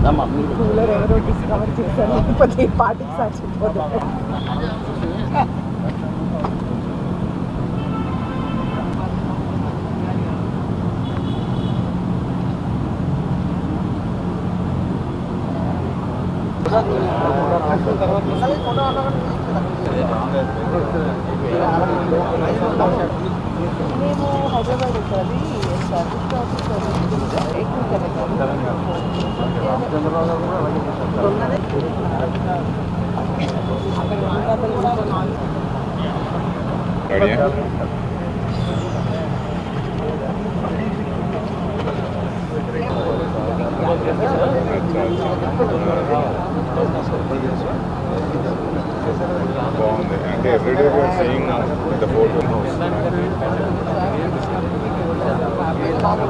Cooler ఎవరో discover చేశారు, లేకపోతే పార్టీకి సాక్షిపోతుంది. మేము హైదరాబాద్ వచ్చాలి సర్వీస్ ఆఫీసర్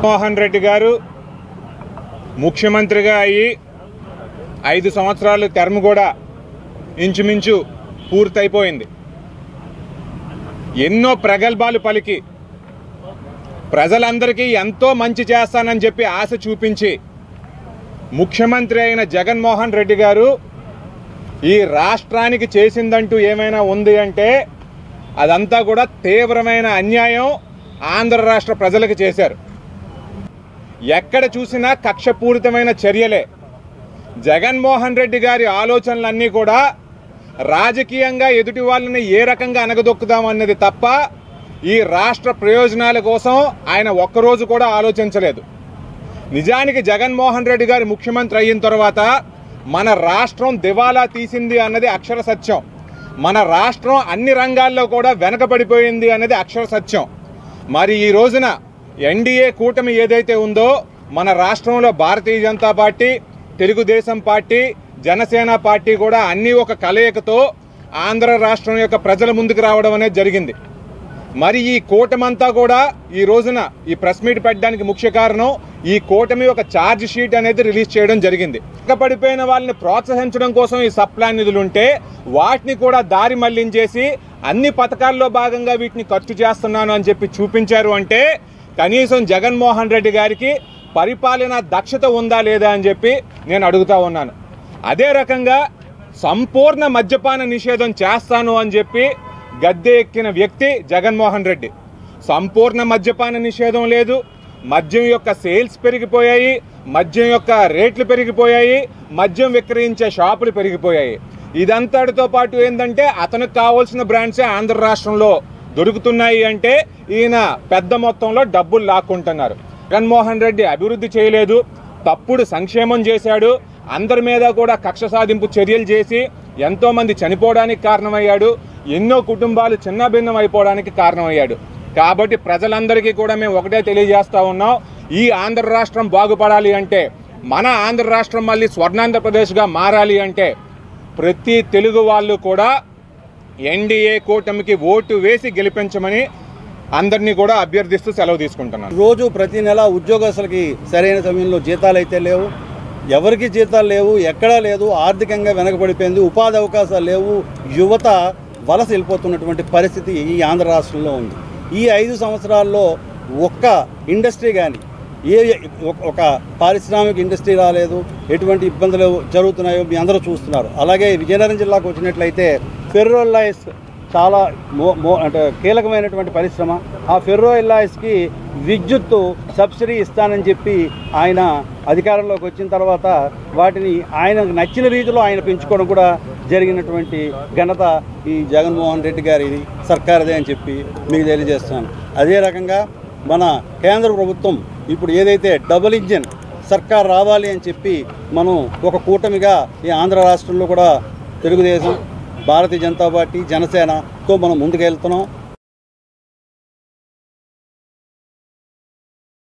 మోహన్ రెడ్డి గారు ముఖ్యమంత్రిగా అయ్యి 5 సంవత్సరాలు టర్మ్ కూడా ఇంచుమించు పూర్తయిపోయింది. ఎన్నో ప్రగల్భాలు పలికి ప్రజలందరికీ ఎంతో మంచి చేస్తానని చెప్పి ఆశ చూపించి ముఖ్యమంత్రి అయిన జగన్మోహన్ రెడ్డి గారు ఈ రాష్ట్రానికి చేసిందంటూ ఏమైనా ఉంది అంటే అదంతా కూడా తీవ్రమైన అన్యాయం ఆంధ్ర రాష్ట్ర ప్రజలకు చేశారు. ఎక్కడ చూసినా కక్షపూరితమైన చర్యలే. జగన్మోహన్ రెడ్డి గారి ఆలోచనలన్నీ కూడా రాజకీయంగా ఎదుటి వాళ్ళని ఏ రకంగా అనగదొక్కుదామన్నది తప్ప ఈ రాష్ట్ర ప్రయోజనాల కోసం ఆయన ఒక్కరోజు కూడా ఆలోచించలేదు. నిజానికి జగన్మోహన్ రెడ్డి గారు ముఖ్యమంత్రి అయిన తర్వాత మన రాష్ట్రం దివాలా తీసింది అన్నది అక్షర సత్యం. మన రాష్ట్రం అన్ని రంగాల్లో కూడా వెనకబడిపోయింది అన్నది అక్షర సత్యం. మరి ఈ రోజున ఎన్డీఏ కూటమి ఏదైతే ఉందో మన రాష్ట్రంలో Bharatiya Janata party, Telugudesam party, Janasena party కూడా అన్నీ ఒక కలయికతో ఆంధ్ర రాష్ట్రం యొక్క ప్రజల ముందుకు రావడం అనేది జరిగింది. మరి ఈ కూటమంతా కూడా ఈ రోజున ఈ ప్రెస్ మీట్ పెట్టడానికి ముఖ్య కారణం ఈ కూటమి ఒక ఛార్జ్ షీట్ అనేది రిలీజ్ చేయడం జరిగింది. పడిపోయిన వాళ్ళని ప్రోత్సహించడం కోసం ఈ సప్లాన్ నిధులు ఉంటే వాటిని కూడా దారి మళ్లించేసి అన్ని పథకాల్లో భాగంగా వీటిని ఖర్చు చేస్తున్నాను అని చెప్పి చూపించారు. అంటే కనీసం జగన్మోహన్ రెడ్డి గారికి పరిపాలన దక్షత ఉందా లేదా అని చెప్పి నేను అడుగుతా ఉన్నాను. అదే రకంగా సంపూర్ణ మద్యపాన నిషేధం చేస్తాను అని చెప్పి గద్దె ఎక్కిన వ్యక్తి జగన్మోహన్ రెడ్డి. సంపూర్ణ మద్యపాన నిషేధం లేదు, మద్యం యొక్క సేల్స్ పెరిగిపోయాయి, మద్యం యొక్క రేట్లు పెరిగిపోయాయి, మద్యం విక్రయించే షాపులు పెరిగిపోయాయి. ఇదంతటితో పాటు ఏంటంటే అతనికి కావాల్సిన బ్రాండ్సే ఆంధ్ర రాష్ట్రంలో దొరుకుతున్నాయి. అంటే ఈయన పెద్ద మొత్తంలో డబ్బులు లాక్కుంటున్నారు. జగన్మోహన్ రెడ్డి అభివృద్ధి చేయలేదు, తప్పుడు సంక్షేమం చేశాడు, అందరి మీద కూడా కక్ష సాధింపు చర్యలు చేసి ఎంతోమంది చనిపోవడానికి కారణమయ్యాడు, ఎన్నో కుటుంబాలు చిన్నభిన్నం అయిపోవడానికి కారణమయ్యాడు. కాబట్టి ప్రజలందరికీ కూడా మేము ఒకటే తెలియజేస్తూ ఉన్నాం, ఈ ఆంధ్ర రాష్ట్రం బాగుపడాలి అంటే, మన ఆంధ్ర రాష్ట్రం మళ్ళీ స్వర్ణాంధ్రప్రదేశ్గా మారాలి అంటే ప్రతి తెలుగు వాళ్ళు కూడా ఎన్డీఏ కూటమికి ఓటు వేసి గెలిపించమని అందరినీ కూడా అభ్యర్థిస్తూ సెలవు తీసుకుంటున్నాను. రోజు ప్రతి నెల ఉద్యోగస్తులకి సరైన సమయంలో జీతాలు అయితే లేవు, ఎవరికి జీతాలు లేవు, ఎక్కడా లేదు, ఆర్థికంగా వెనకబడిపోయింది, ఉపాధి అవకాశాలు లేవు, యువత వలస వెళ్ళిపోతున్నటువంటి పరిస్థితి ఈ ఆంధ్ర రాష్ట్రంలో ఉంది. ఈ 5 సంవత్సరాల్లో ఒక్క ఇండస్ట్రీ కానీ ఒక పారిశ్రామిక ఇండస్ట్రీ రాలేదు, ఎటువంటి ఇబ్బందులు జరుగుతున్నాయో మీ అందరూ చూస్తున్నారు. అలాగే విజయనగరం జిల్లాకు వచ్చినట్లయితే ఫెర్రో అల్లాయిస్ చాలా అంటే కీలకమైనటువంటి పరిశ్రమ. ఆ ఫెర్రో అల్లాయిస్కి విద్యుత్తు సబ్సిడీ ఇస్తానని చెప్పి ఆయన అధికారంలోకి వచ్చిన తర్వాత వాటిని ఆయనకు నచ్చిన రీతిలో ఆయన పెంచుకోవడం కూడా జరిగినటువంటి ఘనత ఈ జగన్మోహన్ రెడ్డి గారి సర్కారుదే అని చెప్పి మీకు తెలియజేస్తున్నాను. అదే రకంగా మన కేంద్ర ప్రభుత్వం ఇప్పుడు ఏదైతే డబుల్ ఇంజిన్ సర్కార్ రావాలి అని చెప్పి మనం ఒక కూటమిగా ఈ ఆంధ్ర రాష్ట్రంలో కూడా తెలుగుదేశం, భారతీయ జనతా పార్టీ, జనసేనతో మనం ముందుకెళ్తున్నాం.